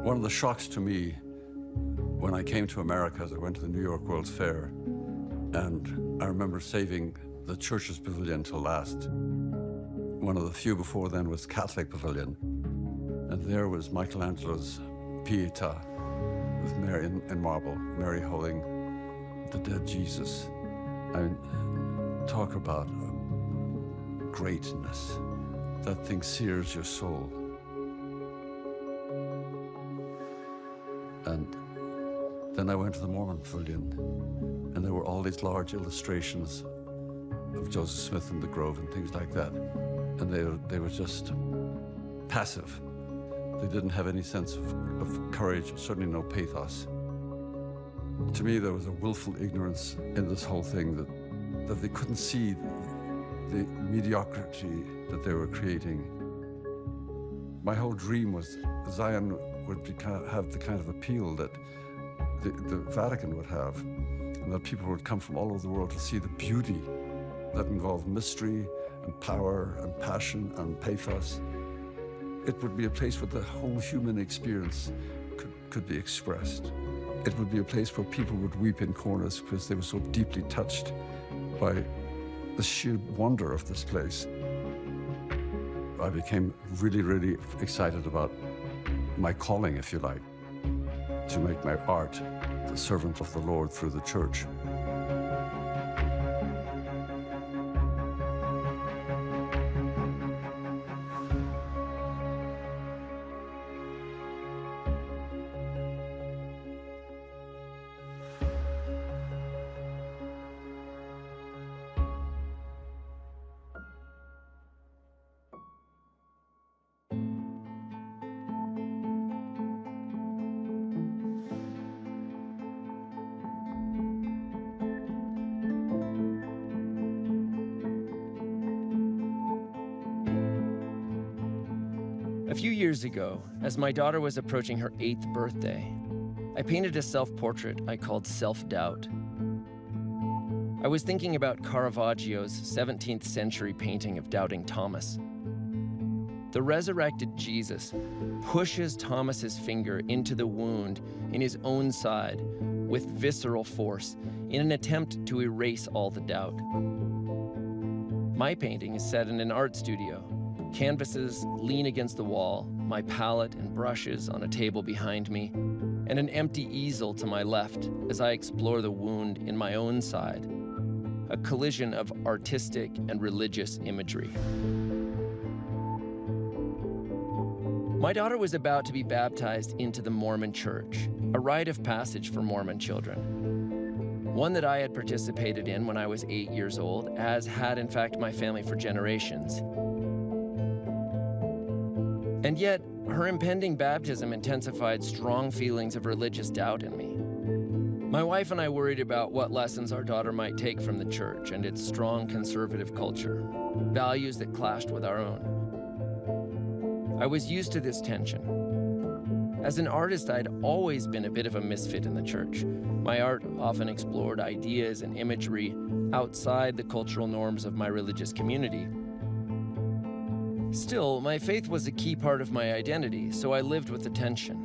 One of the shocks to me when I came to America is I went to the New York World's Fair, and I remember saving the church's pavilion till last. One of the few before then was Catholic Pavilion, and there was Michelangelo's Pietà with Mary in marble, Mary holding the dead Jesus. I mean, talk about greatness. That thing sears your soul. And then I went to the Mormon Pavilion, and there were all these large illustrations of Joseph Smith and the Grove and things like that. And they were just passive. They didn't have any sense of courage, certainly no pathos. To me, there was a willful ignorance in this whole thing that they couldn't see the mediocrity that they were creating. My whole dream was Zion would have the kind of appeal that the Vatican would have, and that people would come from all over the world to see the beauty that involved mystery and power and passion and pathos. It would be a place where the whole human experience could be expressed. It would be a place where people would weep in corners because they were so deeply touched by the sheer wonder of this place. I became really, really excited about my calling, if you like, to make my art the servant of the Lord through the church. A few years ago, as my daughter was approaching her 8th birthday, I painted a self-portrait I called Self-Doubt. I was thinking about Caravaggio's 17th century painting of Doubting Thomas. The resurrected Jesus pushes Thomas's finger into the wound in his own side with visceral force in an attempt to erase all the doubt. My painting is set in an art studio. Canvases lean against the wall, my palette and brushes on a table behind me, and an empty easel to my left as I explore the wound in my own side, a collision of artistic and religious imagery. My daughter was about to be baptized into the Mormon Church, a rite of passage for Mormon children. One that I had participated in when I was 8 years old, as had in fact my family for generations. And yet, her impending baptism intensified strong feelings of religious doubt in me. My wife and I worried about what lessons our daughter might take from the church and its strong conservative culture, values that clashed with our own. I was used to this tension. As an artist, I'd always been a bit of a misfit in the church. My art often explored ideas and imagery outside the cultural norms of my religious community. Still, my faith was a key part of my identity, so I lived with the tension.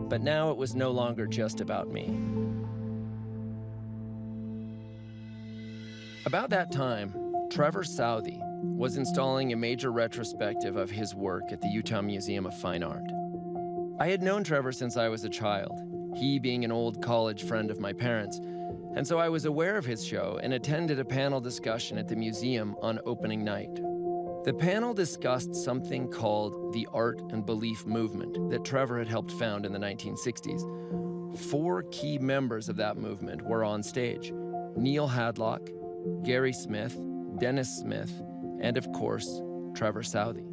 But now it was no longer just about me. About that time, Trevor Southey was installing a major retrospective of his work at the Utah Museum of Fine Art. I had known Trevor since I was a child, he being an old college friend of my parents, and so I was aware of his show and attended a panel discussion at the museum on opening night. The panel discussed something called the Art and Belief Movement that Trevor had helped found in the 1960s. 4 key members of that movement were on stage: Neil Hadlock, Gary Smith, Dennis Smith, and of course, Trevor Southey.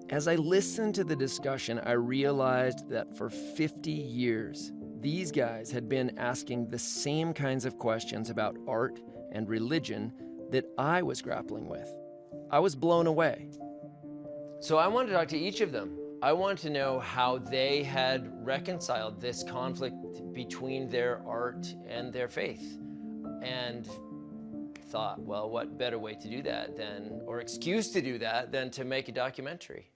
As I listened to the discussion, I realized that for 50 years, these guys had been asking the same kinds of questions about art and religion that I was grappling with. I was blown away. So I wanted to talk to each of them. I wanted to know how they had reconciled this conflict between their art and their faith. And thought, well, what better way to do that than, or excuse to do that, than to make a documentary.